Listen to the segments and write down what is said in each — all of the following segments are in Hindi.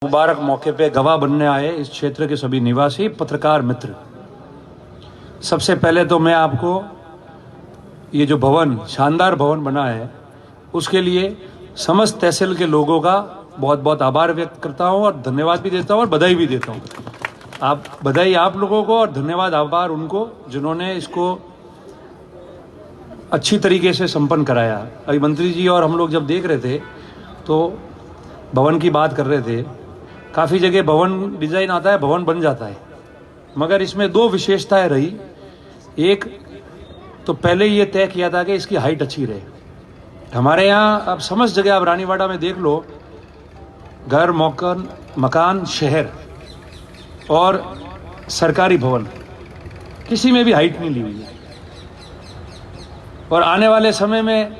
मुबारक मौके पे गवाह बनने आए इस क्षेत्र के सभी निवासी पत्रकार मित्र, सबसे पहले तो मैं आपको ये जो भवन, शानदार भवन बना है, उसके लिए समस्त तहसील के लोगों का बहुत बहुत आभार व्यक्त करता हूं और धन्यवाद भी देता हूं और बधाई भी देता हूं। बधाई आप लोगों को और धन्यवाद आभार उनको जिन्होंने इसको अच्छी तरीके से संपन्न कराया। अभी मंत्री जी और हम लोग जब देख रहे थे तो भवन की बात कर रहे थे। काफ़ी जगह भवन डिज़ाइन आता है, भवन बन जाता है, मगर इसमें दो विशेषताएं रही। एक तो पहले ये तय किया था कि इसकी हाइट अच्छी रहे। हमारे यहाँ अब समस्त जगह, आप रानीवाड़ा में देख लो, घर, मकान, शहर और सरकारी भवन, किसी में भी हाइट नहीं ली हुई है। और आने वाले समय में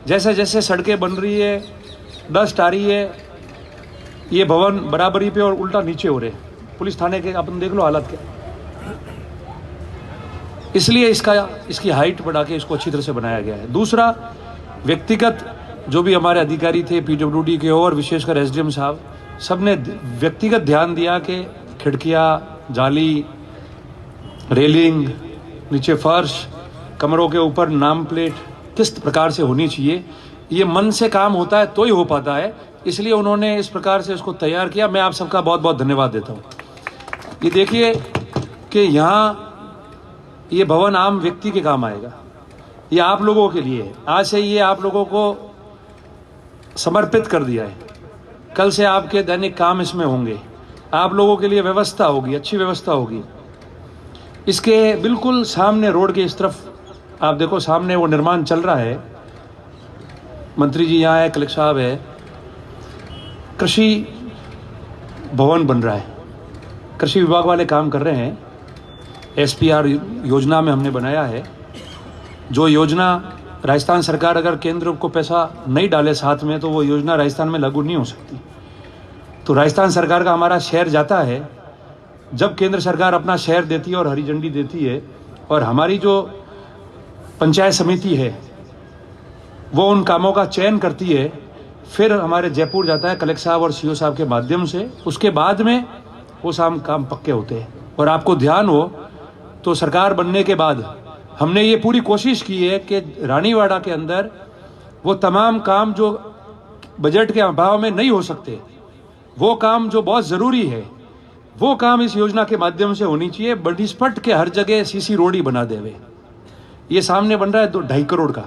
जैसे जैसे सड़कें बन रही है, डस्ट आ रही है, ये भवन बराबरी पे और उल्टा नीचे हो रहे। पुलिस थाने के अपन देख लो हालत क्या। इसलिए इसकी हाइट बढ़ा के इसको अच्छी तरह से बनाया गया है। दूसरा, व्यक्तिगत जो भी हमारे अधिकारी थे पीडब्ल्यूडी के और विशेषकर एसडीएम साहब, सबने व्यक्तिगत ध्यान दिया कि खिड़कियां, जाली, रेलिंग, नीचे फर्श, कमरों के ऊपर नाम प्लेट किस प्रकार से होनी चाहिए। ये मन से काम होता है तो ही हो पाता है, इसलिए उन्होंने इस प्रकार से इसको तैयार किया। मैं आप सबका बहुत बहुत धन्यवाद देता हूँ। ये देखिए कि यहाँ ये भवन आम व्यक्ति के काम आएगा, ये आप लोगों के लिए है। आज से ये आप लोगों को समर्पित कर दिया है। कल से आपके दैनिक काम इसमें होंगे, आप लोगों के लिए व्यवस्था होगी, अच्छी व्यवस्था होगी। इसके बिल्कुल सामने रोड के इस तरफ आप देखो, सामने वो निर्माण चल रहा है। मंत्री जी यहाँ है, कलेक्टर साहब है, कृषि भवन बन रहा है, कृषि विभाग वाले काम कर रहे हैं। एसपीआर योजना में हमने बनाया है, जो योजना राजस्थान सरकार अगर केंद्र को पैसा नहीं डाले साथ में तो वो योजना राजस्थान में लागू नहीं हो सकती। तो राजस्थान सरकार का हमारा शेयर जाता है जब केंद्र सरकार अपना शेयर देती है और हरी झंडी देती है, और हमारी जो पंचायत समिति है वो उन कामों का चयन करती है, फिर हमारे जयपुर जाता है कलेक्टर साहब और सीओ साहब के माध्यम से। उसके बाद में वो काम पक्के होते हैं। और आपको ध्यान हो तो सरकार बनने के बाद हमने ये पूरी कोशिश की है कि रानीवाड़ा के अंदर वो तमाम काम जो बजट के अभाव में नहीं हो सकते, वो काम जो बहुत ज़रूरी है, वो काम इस योजना के माध्यम से होनी चाहिए। बडिस्पट के हर जगह सीसी रोड ही बना देवे। ये सामने बन रहा है 2.5 करोड़ का,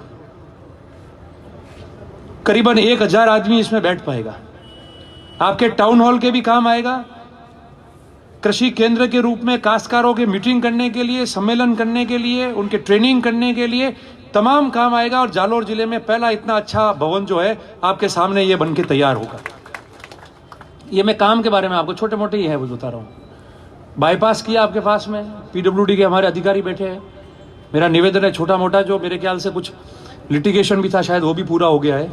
करीबन 1000 आदमी इसमें बैठ पाएगा। आपके टाउन हॉल के भी काम आएगा, कृषि केंद्र के रूप में काश्तकारों की मीटिंग करने के लिए, सम्मेलन करने के लिए, उनके ट्रेनिंग करने के लिए तमाम काम आएगा। और जालौर जिले में पहला इतना अच्छा भवन जो है आपके सामने ये बन के तैयार होगा। ये मैं काम के बारे में आपको छोटे मोटे ही है वो बता रहा हूँ। बाईपास किया आपके पास में, पीडब्ल्यूडी के हमारे अधिकारी बैठे हैं। मेरा निवेदन है छोटा मोटा, जो मेरे ख्याल से कुछ लिटिगेशन भी था शायद वो भी पूरा हो गया है।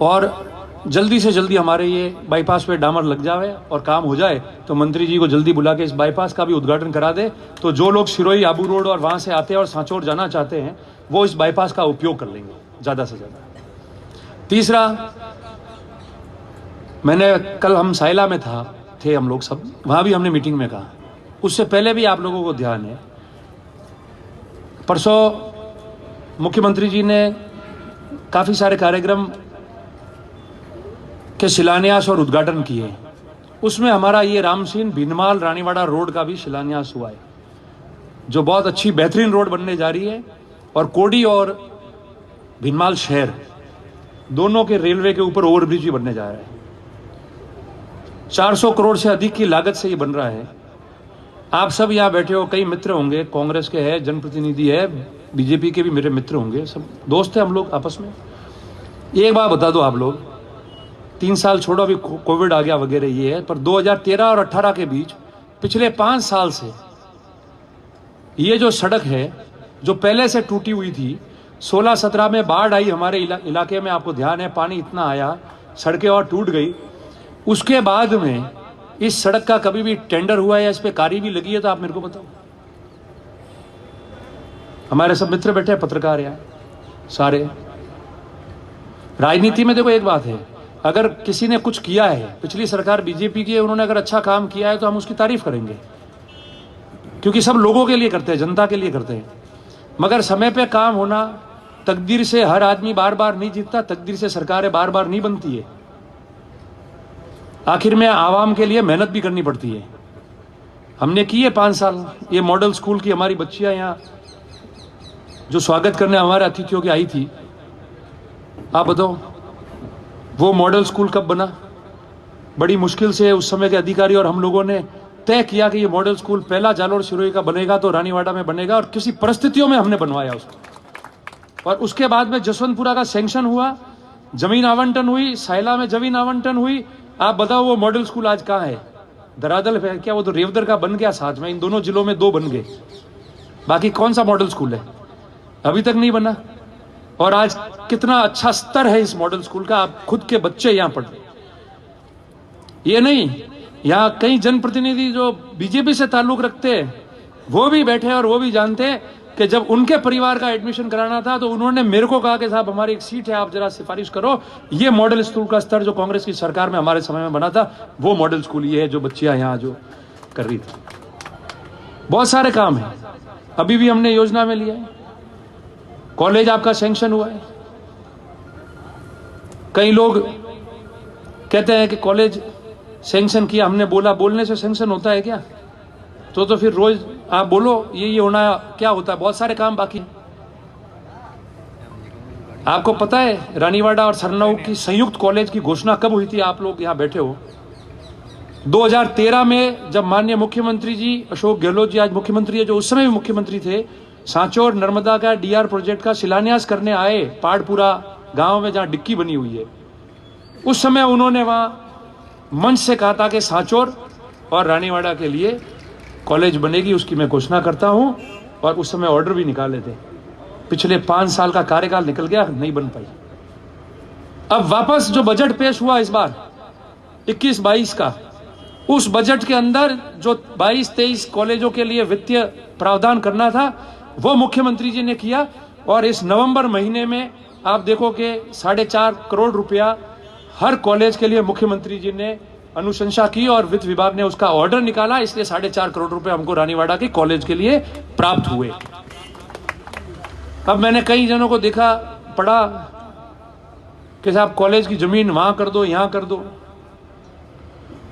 और जल्दी से जल्दी हमारे ये बाईपास पे डामर लग जाए और काम हो जाए तो मंत्री जी को जल्दी बुला के इस बाईपास का भी उद्घाटन करा दे, तो जो लोग सिरोही आबू रोड और वहाँ से आते हैं और सांचौर जाना चाहते हैं वो इस बाईपास का उपयोग कर लेंगे ज़्यादा से ज़्यादा। तीसरा, मैंने कल हम साइला में थे हम लोग सब, वहाँ भी हमने मीटिंग में कहा, उससे पहले भी आप लोगों को ध्यान है, परसों मुख्यमंत्री जी ने काफ़ी सारे कार्यक्रम के शिलान्यास और उद्घाटन किए। उसमें हमारा ये रामसीन भीनमाल रानीवाड़ा रोड का भी शिलान्यास हुआ है, जो बहुत अच्छी बेहतरीन रोड बनने जा रही है। और कोडी और भीनमाल शहर दोनों के रेलवे के ऊपर ओवरब्रिज भी बनने जा रहा है। 400 करोड़ से अधिक की लागत से ये बन रहा है। आप सब यहाँ बैठे हो, कई मित्र होंगे, कांग्रेस के है, जनप्रतिनिधि है, बीजेपी के भी मेरे मित्र होंगे, सब दोस्त हैं हम लोग आपस में। एक बात बता दो आप लोग, 3 साल छोड़ो, अभी कोविड आ गया वगैरह ये है, पर 2013 और 18 के बीच पिछले 5 साल से ये जो सड़क है जो पहले से टूटी हुई थी, 16-17 में बाढ़ आई हमारे इलाके में, आपको ध्यान है, पानी इतना आया, सड़कें और टूट गई। उसके बाद में इस सड़क का कभी भी टेंडर हुआ है या इस पे कारी भी लगी है तो आप मेरे को बताओ। हमारे सब मित्र बैठे हैं, पत्रकार यहाँ सारे। राजनीति में देखो एक बात है, अगर किसी ने कुछ किया है, पिछली सरकार बीजेपी की है, उन्होंने अगर अच्छा काम किया है तो हम उसकी तारीफ करेंगे, क्योंकि सब लोगों के लिए करते हैं, जनता के लिए करते हैं। मगर समय पे काम होना, तकदीर से हर आदमी बार बार नहीं जीतता, तकदीर से सरकारें बार बार नहीं बनती है। आखिर में आवाम के लिए मेहनत भी करनी पड़ती है। हमने की है 5 साल। ये मॉडल स्कूल की हमारी बच्चियां यहाँ जो स्वागत करने हमारे अतिथियों की आई थी, आप बताओ वो मॉडल स्कूल कब बना? बड़ी मुश्किल से उस समय के अधिकारी और हम लोगों ने तय किया कि ये मॉडल स्कूल पहला जालोर सिरोही का बनेगा तो रानीवाड़ा में बनेगा, और किसी परिस्थितियों में हमने बनवाया उसको। और उसके बाद में जसवंतपुरा का सैंक्शन हुआ, जमीन आवंटन हुई, सायला में जमीन आवंटन हुई। आप बताओ वो मॉडल स्कूल आज कहाँ है? धरातल है क्या? वो तो रेवदर का बन गया, साथ में इन दोनों जिलों में 2 बन गए, बाकी कौन सा मॉडल स्कूल है? अभी तक नहीं बना। और आज कितना अच्छा स्तर है इस मॉडल स्कूल का, आप खुद के बच्चे यहां पढ़ रहे। ये नहीं, यहां कई जनप्रतिनिधि जो बीजेपी से ताल्लुक रखते हैं वो भी बैठे और वो भी जानते हैं कि जब उनके परिवार का एडमिशन कराना था तो उन्होंने मेरे को कहा कि साहब हमारी एक सीट है, आप जरा सिफारिश करो। ये मॉडल स्कूल का स्तर जो कांग्रेस की सरकार में हमारे समय में बना था, वो मॉडल स्कूल ये है जो बच्चियां यहां जो कर रही थी। बहुत सारे काम है, अभी भी हमने योजना में लिया है। कॉलेज आपका सैंक्शन हुआ है। कई लोग कहते हैं कि कॉलेज सैंक्शन किया, हमने बोला बोलने से सैंक्शन होता है क्या? तो फिर रोज आप बोलो ये होना क्या होता है? बहुत सारे काम बाकी। आपको पता है रानीवाड़ा और सरनऊ की संयुक्त कॉलेज की घोषणा कब हुई थी? आप लोग यहां बैठे हो 2013 में, जब माननीय मुख्यमंत्री जी अशोक गहलोत जी आज मुख्यमंत्री है, जो उस समय भी मुख्यमंत्री थे, सांचौर नर्मदा का डीआर प्रोजेक्ट का शिलान्यास करने आए पहाड़पुरा गांव में जहां डिक्की बनी हुई है। उस समय उन्होंने वहां मंच से कहा था कि सांचौर और रानीवाड़ा के लिए कॉलेज बनेगी, उसकी मैं घोषणा करता हूं। और उस समय ऑर्डर भी निकाले थे। पिछले 5 साल का कार्यकाल निकल गया, नहीं बन पाई। अब वापस जो बजट पेश हुआ इस बार 21-22 का, उस बजट के अंदर जो 22-23 कॉलेजों के लिए वित्तीय प्रावधान करना था वो मुख्यमंत्री जी ने किया। और इस नवंबर महीने में आप देखो कि 4.5 करोड़ रुपया हर कॉलेज के लिए मुख्यमंत्री जी ने अनुशंसा की और वित्त विभाग ने उसका ऑर्डर निकाला। इसलिए 4.5 करोड़ रुपए हमको रानीवाड़ा के कॉलेज के लिए प्राप्त हुए। अब मैंने कई जनों को देखा, पढ़ा कि साहब कॉलेज की जमीन वहां कर दो, यहां कर दो।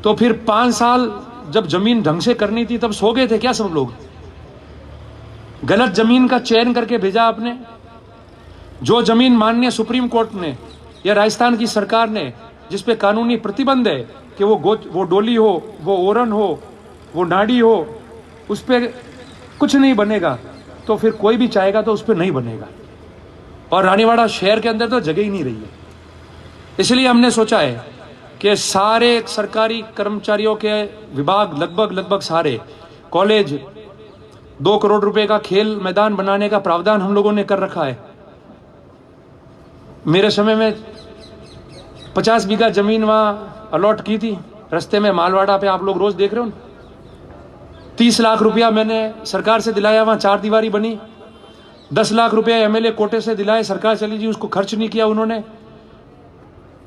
तो फिर 5 साल जब जमीन ढंग से करनी थी तब सो गए थे क्या सब लोग? गलत जमीन का चयन करके भेजा आपने। जो जमीन माननीय सुप्रीम कोर्ट ने या राजस्थान की सरकार ने, जिस पे कानूनी प्रतिबंध है कि वो डोली हो, वो ओरन हो, वो नाड़ी हो, उस पे कुछ नहीं बनेगा, तो फिर कोई भी चाहेगा तो उस पे नहीं बनेगा। और रानीवाड़ा शहर के अंदर तो जगह ही नहीं रही है। इसलिए हमने सोचा है कि सारे सरकारी कर्मचारियों के विभाग लगभग सारे कॉलेज 2 करोड़ रुपए का खेल मैदान बनाने का प्रावधान हम लोगों ने कर रखा है। मेरे समय में 50 बीघा जमीन वहां अलॉट की थी, रास्ते में मालवाड़ा पे आप लोग रोज देख रहे हो। 30 लाख रुपया मैंने सरकार से दिलाया, वहां 4 दीवारी बनी। 10 लाख रुपया एमएलए कोटे से दिलाए, सरकार चली जी, उसको खर्च नहीं किया उन्होंने।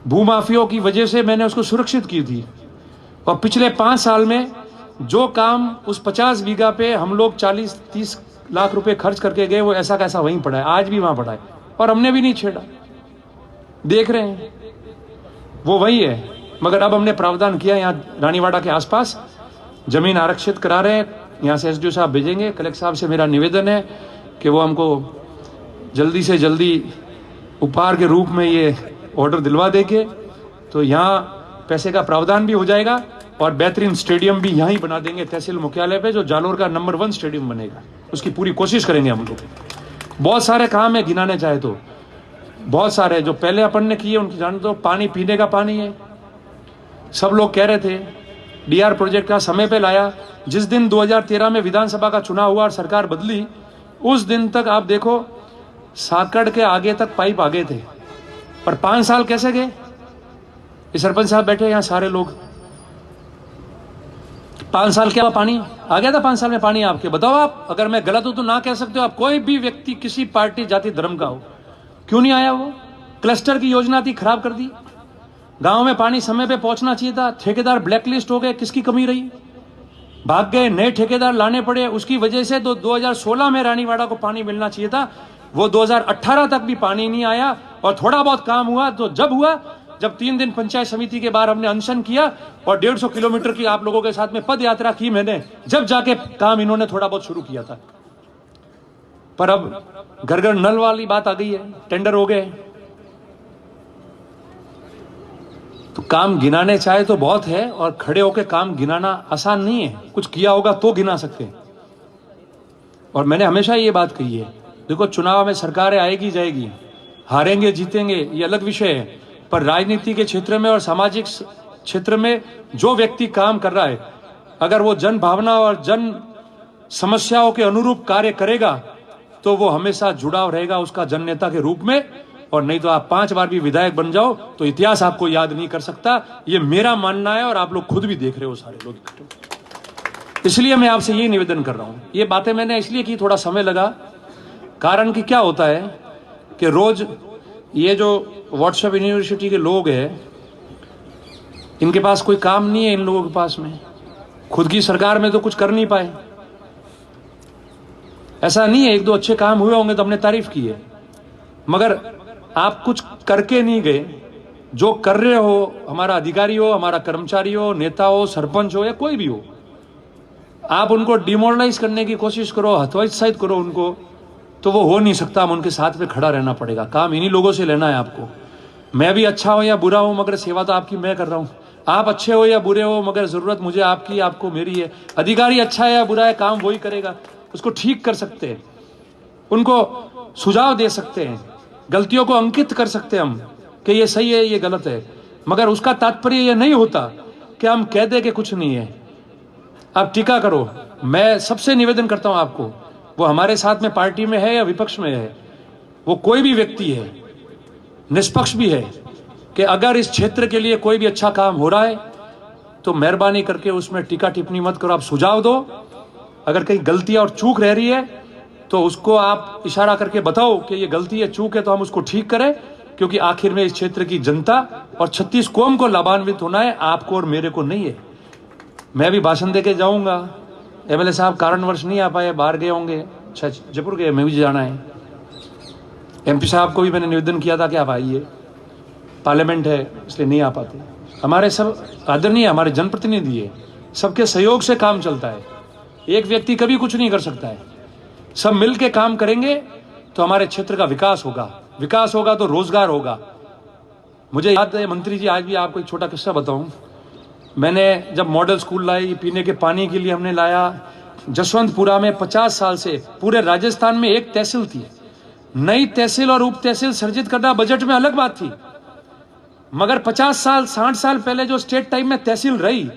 भूमाफियों की वजह से मैंने उसको सुरक्षित की थी। और पिछले 5 साल में जो काम उस 50 बीघा पे हम लोग 40-30 लाख रुपए खर्च करके गए, वो ऐसा कैसा वहीं पड़ा है, आज भी वहां पड़ा है और हमने भी नहीं छेड़ा। देख रहे हैं वो वही है। मगर अब हमने प्रावधान किया, यहाँ रानीवाड़ा के आसपास जमीन आरक्षित करा रहे हैं। यहाँ से एसडीओ साहब भेजेंगे। कलेक्टर साहब से मेरा निवेदन है कि वो हमको जल्दी से जल्दी उपहार के रूप में ये ऑर्डर दिलवा देंगे, तो यहाँ पैसे का प्रावधान भी हो जाएगा और बेहतरीन स्टेडियम भी यहाँ ही बना देंगे तहसील मुख्यालय पे, जो जालोर का नंबर 1 स्टेडियम बनेगा। उसकी पूरी कोशिश करेंगे हम लोग। बहुत सारे काम है, गिनाने चाहे तो बहुत सारे जो पहले अपन ने किए उनकी जान दो। पानी पीने का पानी है, सब लोग कह रहे थे डीआर प्रोजेक्ट का समय पे लाया। जिस दिन 2013 में विधानसभा का चुनाव हुआ और सरकार बदली, उस दिन तक आप देखो साकड़ के आगे तक पाइप आ गए थे। पर 5 साल कैसे गए? ये सरपंच साहब बैठे यहाँ सारे लोग, 5 साल क्या पानी आ गया था? 5 साल में पानी आपके बताओ आप, अगर मैं गलत हूं तो ना कह सकते हो आप। कोई भी व्यक्ति किसी पार्टी जाति धर्म का हो, क्यों नहीं आया? वो क्लस्टर की योजना थी, खराब कर दी। गांव में पानी समय पे पहुंचना चाहिए था, ठेकेदार ब्लैकलिस्ट हो गए, किसकी कमी रही? भाग गए, नए ठेकेदार लाने पड़े, उसकी वजह से तो 2016 में रानीवाड़ा को पानी मिलना चाहिए था, वो 2018 तक भी पानी नहीं आया। और थोड़ा बहुत काम हुआ तो जब हुआ, जब 3 दिन पंचायत समिति के बाहर हमने अनशन किया और 150 किलोमीटर की आप लोगों के साथ में पद यात्रा की मैंने, जब जाके काम इन्होंने थोड़ा बहुत शुरू किया था। पर अब घर घर नल वाली बात आ गई है, टेंडर हो गए, तो काम गिनाने चाहे तो बहुत है, और खड़े होकर काम गिनाना आसान नहीं है, कुछ किया होगा तो गिना सकते हैं। और मैंने हमेशा ये बात कही है, देखो चुनाव में सरकारें आएगी जाएगी, हारेंगे जीतेंगे ये अलग विषय है, पर राजनीति के क्षेत्र में और सामाजिक क्षेत्र में जो व्यक्ति काम कर रहा है, अगर वो जन भावना और जन समस्याओं के अनुरूप कार्य करेगा तो वो हमेशा जुड़ाव रहेगा उसका जन नेता के रूप में। और नहीं तो आप 5 बार भी विधायक बन जाओ तो इतिहास आपको याद नहीं कर सकता, ये मेरा मानना है, और आप लोग खुद भी देख रहे हो सारे लोग। इसलिए मैं आपसे ये निवेदन कर रहा हूं, ये बातें मैंने इसलिए की, थोड़ा समय लगा, कारण कि क्या होता है कि रोज ये जो व्हाट्सएप यूनिवर्सिटी के लोग हैं, इनके पास कोई काम नहीं है, इन लोगों के पास में खुद की सरकार में तो कुछ कर नहीं पाए। ऐसा नहीं है, 1-2 अच्छे काम हुए होंगे तो हमने तारीफ की है, मगर आप कुछ करके नहीं गए। जो कर रहे हो, हमारा अधिकारी हो, हमारा कर्मचारी हो, नेता हो, सरपंच हो या कोई भी हो, आप उनको डिमोरलाइज करने की कोशिश करो, हतोत्साहित करो उनको, तो वो हो नहीं सकता। हम उनके साथ में खड़ा रहना पड़ेगा, काम इन्हीं लोगों से लेना है आपको। मैं भी अच्छा हो या बुरा हो, मगर सेवा तो आपकी मैं कर रहा हूं। आप अच्छे हो या बुरे हो, मगर जरूरत मुझे आपकी, आपको मेरी है। अधिकारी अच्छा है या बुरा है, काम वही करेगा, उसको ठीक कर सकते हैं, उनको सुझाव दे सकते हैं, गलतियों को अंकित कर सकते हैं हम कि ये सही है ये गलत है, मगर उसका तात्पर्य ये नहीं होता कि हम कह दे कि कुछ नहीं है, आप टीका करो। मैं सबसे निवेदन करता हूं आपको, वो हमारे साथ में पार्टी में है या विपक्ष में है, वो कोई भी व्यक्ति है, निष्पक्ष भी है, कि अगर इस क्षेत्र के लिए कोई भी अच्छा काम हो रहा है तो मेहरबानी करके उसमें टीका टिप्पणी मत करो, आप सुझाव दो। अगर कहीं गलती और चूक रह रही है तो उसको आप इशारा करके बताओ कि ये गलती है, चूक है, तो हम उसको ठीक करें, क्योंकि आखिर में इस क्षेत्र की जनता और 36 कौम को लाभान्वित होना है, आपको और मेरे को नहीं है। मैं भी भाषण दे के जाऊंगा, एमएलए साहब कारणवश नहीं आ पाए, बाहर गए होंगे, जयपुर गए, मैं भी जाना है। एमपी साहब को भी मैंने निवेदन किया था कि आप आइए, पार्लियामेंट है इसलिए नहीं आ पाते। हमारे सब आदरणीय हमारे जनप्रतिनिधि है, सबके सहयोग से काम चलता है, एक व्यक्ति कभी कुछ नहीं कर सकता है। सब मिल के काम करेंगे तो हमारे क्षेत्र का विकास होगा, विकास होगा तो रोजगार होगा। मुझे याद है मंत्री जी, आज भी आपको एक छोटा किस्सा बताऊं, मैंने जब मॉडल स्कूल लाई, पीने के पानी के लिए हमने लाया, जसवंतपुरा में 50 साल से पूरे राजस्थान में एक तहसील थी, नई तहसील और उप तहसील सर्जित करना बजट में अलग बात थी, मगर 50 साल 60 साल पहले जो स्टेट टाइम में तहसील रही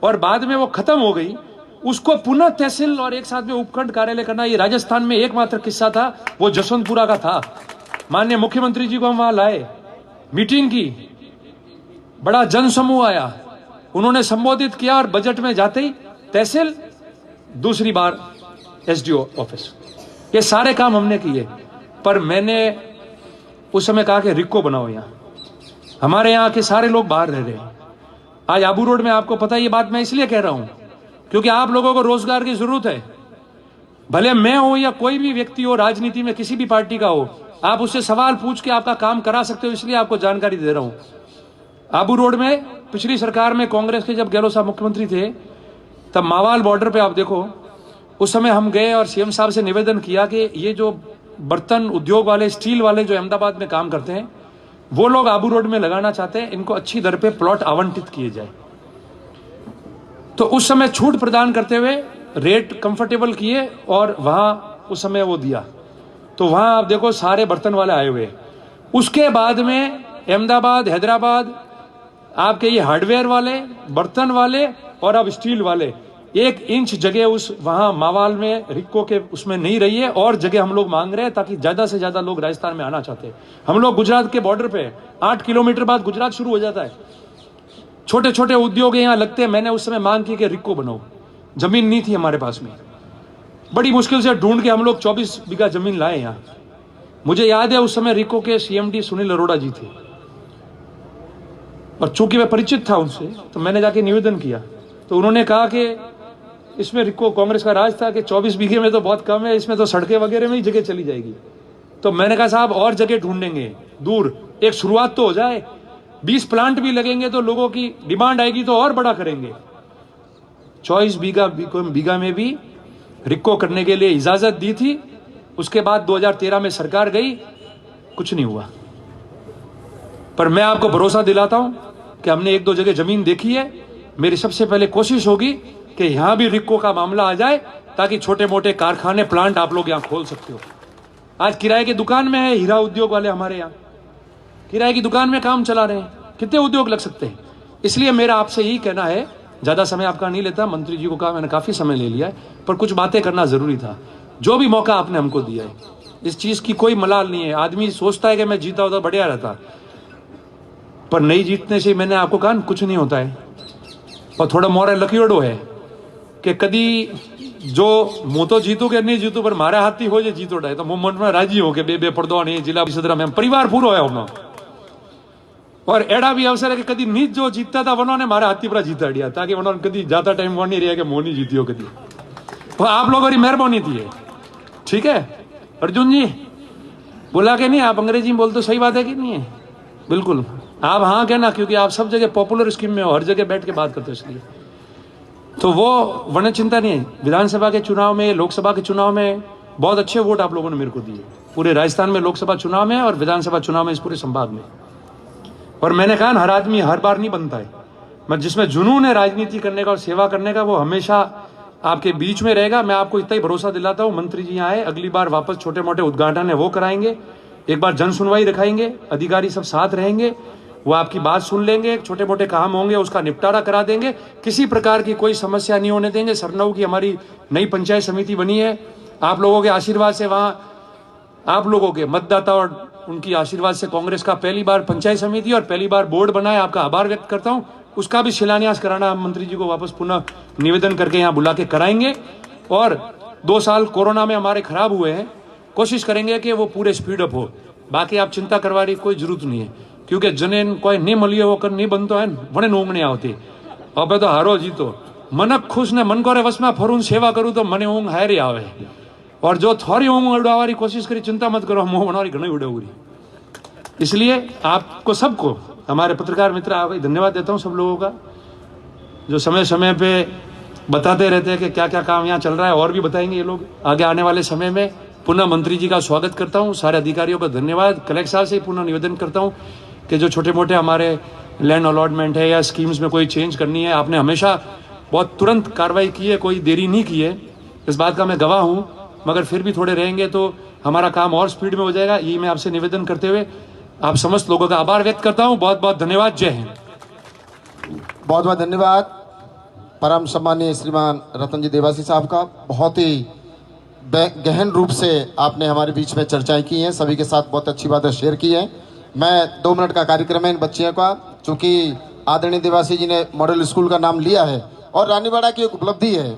और बाद में वो खत्म हो गई, उसको पुनः तहसील और एक साथ में उपखंड कार्यालय करना, ये राजस्थान में एकमात्र किस्सा था, वो जसवंतपुरा का था। माननीय मुख्यमंत्री जी को हम वहां लाए, मीटिंग की, बड़ा जन समूह आया, उन्होंने संबोधित किया और बजट में जाते ही तहसील, दूसरी बार एसडीओ ऑफिस, ये सारे काम हमने किए। पर मैंने उस समय कहा कि रिक्को बनाओ, यहां हमारे यहाँ के सारे लोग बाहर रह रहे हैं। आज आबू रोड में आपको पता है, ये बात मैं इसलिए कह रहा हूं क्योंकि आप लोगों को रोजगार की जरूरत है, भले मैं हो या कोई भी व्यक्ति हो, राजनीति में किसी भी पार्टी का हो, आप उससे सवाल पूछ के आपका काम करा सकते हो, इसलिए आपको जानकारी दे रहा हूं। आबू रोड में पिछली सरकार में कांग्रेस के जब गहलोत साहब मुख्यमंत्री थे, तब मावाल बॉर्डर पे आप देखो, उस समय हम गए और सीएम साहब से निवेदन किया कि ये जो बर्तन उद्योग वाले, स्टील वाले जो अहमदाबाद में काम करते हैं, वो लोग आबू रोड में लगाना चाहते हैं, इनको अच्छी दर पे प्लॉट आवंटित किए जाए। तो उस समय छूट प्रदान करते हुए रेट कंफर्टेबल किए और वहां उस समय वो दिया, तो वहां आप देखो सारे बर्तन वाले आए हुए। उसके बाद में अहमदाबाद, हैदराबाद, आपके ये हार्डवेयर वाले, बर्तन वाले और अब स्टील वाले, 1 इंच जगह उस वहां मावाल में रिक्को के उसमें नहीं रही है, और जगह हम लोग मांग रहे हैं ताकि ज्यादा से ज्यादा लोग राजस्थान में आना चाहते हैं। हम लोग गुजरात के बॉर्डर पे, 8 किलोमीटर बाद गुजरात शुरू हो जाता है, छोटे छोटे उद्योग यहाँ लगते हैं। मैंने उस समय मांग की कि रिक्को बनाओ, जमीन नहीं थी हमारे पास में, बड़ी मुश्किल से ढूंढ के हम लोग 24 बीघा जमीन लाए यहाँ। मुझे याद है उस समय रिक्को के सीएमडी सुनील अरोड़ा जी थे, और चूंकि मैं परिचित था उनसे, तो मैंने जाके निवेदन किया। तो उन्होंने कहा कि इसमें रिक्को कांग्रेस का राज था कि 24 बीघे में तो बहुत कम है, इसमें तो सड़कें वगैरह में ही जगह चली जाएगी। तो मैंने कहा साहब और जगह ढूंढेंगे दूर, एक शुरुआत तो हो जाए। 20 प्लांट भी लगेंगे तो लोगों की डिमांड आएगी तो और बड़ा करेंगे। 24 बीघा में भी रिक्को करने के लिए इजाजत दी थी। उसके बाद 2013 में सरकार गई, कुछ नहीं हुआ। पर मैं आपको भरोसा दिलाता हूं कि हमने 1-2 जगह जमीन देखी है। मेरी सबसे पहले कोशिश होगी कि यहां भी रिक्को का मामला आ जाए, ताकि छोटे मोटे कारखाने प्लांट आप लोग यहां खोल सकते हो। आज किराए की दुकान में है हीरा उद्योग वाले, हमारे यहां किराए की दुकान में काम चला रहे हैं, कितने उद्योग लग सकते हैं। इसलिए मेरा आपसे यही कहना है, ज्यादा समय आपका नहीं लेता, मंत्री जी को कहा मैंने काफी समय ले लिया है, पर कुछ बातें करना जरूरी था। जो भी मौका आपने हमको दिया है, इस चीज की कोई मलाल नहीं है। आदमी सोचता है कि मैं जीता होता बढ़िया रहता, पर नहीं जीतने से मैंने आपको कहा कुछ नहीं होता है। और थोड़ा मोरे लकीड़ो है कि कदी जो હું તો જીતું કે નહીં જીતું, પણ મારા હાથથી હોય જીતો ડાય તો હું મનમાં રાજી હોઉં કે બે પડદો નહીં જિલ્લા પરિષદ में परिवार पूरो है हमनो। और एड़ा भी अवसर है कि कदी नीच जो जीतता था उन्होंने मारे हाथी पर जीता दिया, ताकि उन्होंने कदी जाता टाइम वो नहीं रहा कि मोनी जीती हो कदी। वो आप लोगों की मेहरबानी थी है। ठीक है अर्जुन जी, बोला कि नहीं आप अंग्रेजी में बोलते, सही बात है कि नहीं है? बिल्कुल आप हाँ कहना, क्योंकि आप सब जगह पॉपुलर स्कीम में हो, हर जगह बैठ के बात करते हो, इसलिए तो वो वर्ण चिंता नहीं है। विधानसभा के चुनाव में, लोकसभा के चुनाव में बहुत अच्छे वोट आप लोगों ने मेरे को दिए, पूरे राजस्थान में लोकसभा चुनाव में और विधानसभा चुनाव में, इस पूरे संभाग में। और मैंने कहा हर आदमी हर बार नहीं बनता है, मैं जिसमें जुनून है राजनीति करने का और सेवा करने का, वो हमेशा आपके बीच में रहेगा। मैं आपको इतना ही भरोसा दिलाता हूँ, मंत्री जी आए, अगली बार वापस छोटे मोटे उद्घाटन है वो कराएंगे, एक बार जन सुनवाई रखाएंगे, अधिकारी सब साथ रहेंगे, वो आपकी बात सुन लेंगे, छोटे मोटे काम होंगे उसका निपटारा करा देंगे, किसी प्रकार की कोई समस्या नहीं होने देंगे। सरनऊ की हमारी नई पंचायत समिति बनी है, आप लोगों के आशीर्वाद से, वहां आप लोगों के मतदाता और उनकी आशीर्वाद से कांग्रेस का पहली बार पंचायत समिति और पहली बार बोर्ड बना है। आपका आभार व्यक्त करता हूं। उसका भी शिलान्यास कराना हम मंत्री जी को वापस पुनः निवेदन करके यहाँ बुला के कराएंगे। और 2 साल कोरोना में हमारे खराब हुए हैं, कोशिश करेंगे कि वो पूरे स्पीड अप हो। बाकी आप चिंता करवाने की कोई जरूरत नहीं है, क्योंकि जने कोई नहीं मलियो वो कर नहीं बनतो है, वने ऊँग नहीं आवती। अब तो हारो जीतो मनक खुश ने मन को वश में फरू सेवा करूँ तो मने ऊँग हारे आवे। और जो थोड़ी ऊँग उड़ावारी कोशिश करी, चिंता मत करो, मुँह बनवारी घनी उड़ाऊरी। इसलिए आपको सबको, हमारे पत्रकार मित्र, आपको धन्यवाद देता हूँ सब लोगों का, जो समय समय पे बताते रहते हैं कि क्या क्या काम यहाँ चल रहा है। और भी बताएंगे ये लोग आगे आने वाले समय में। पुनः मंत्री जी का स्वागत करता हूँ, सारे अधिकारियों का धन्यवाद। कलेक्टर साहब से पुनः निवेदन करता हूँ कि जो छोटे मोटे हमारे लैंड अलॉटमेंट है या स्कीम्स में कोई चेंज करनी है, आपने हमेशा बहुत तुरंत कार्रवाई की है, कोई देरी नहीं की है, इस बात का मैं गवाह हूँ। मगर फिर भी थोड़े रहेंगे तो हमारा काम और स्पीड में हो जाएगा, यही मैं आपसे निवेदन करते हुए आप समस्त लोगों का आभार व्यक्त करता हूँ। बहुत बहुत धन्यवाद। जय हिंद। बहुत बहुत धन्यवाद परम सम्मानीय श्रीमान रतन जी देवासी साहब का। बहुत ही गहन रूप से आपने हमारे बीच में चर्चाएं की हैं, सभी के साथ बहुत अच्छी बातें शेयर की हैं। मैं 2 मिनट का कार्यक्रम है इन बच्चियों का, चूँकि आदरणीय देवासी जी ने मॉडल स्कूल का नाम लिया है और रानीवाड़ा की एक उपलब्धि है।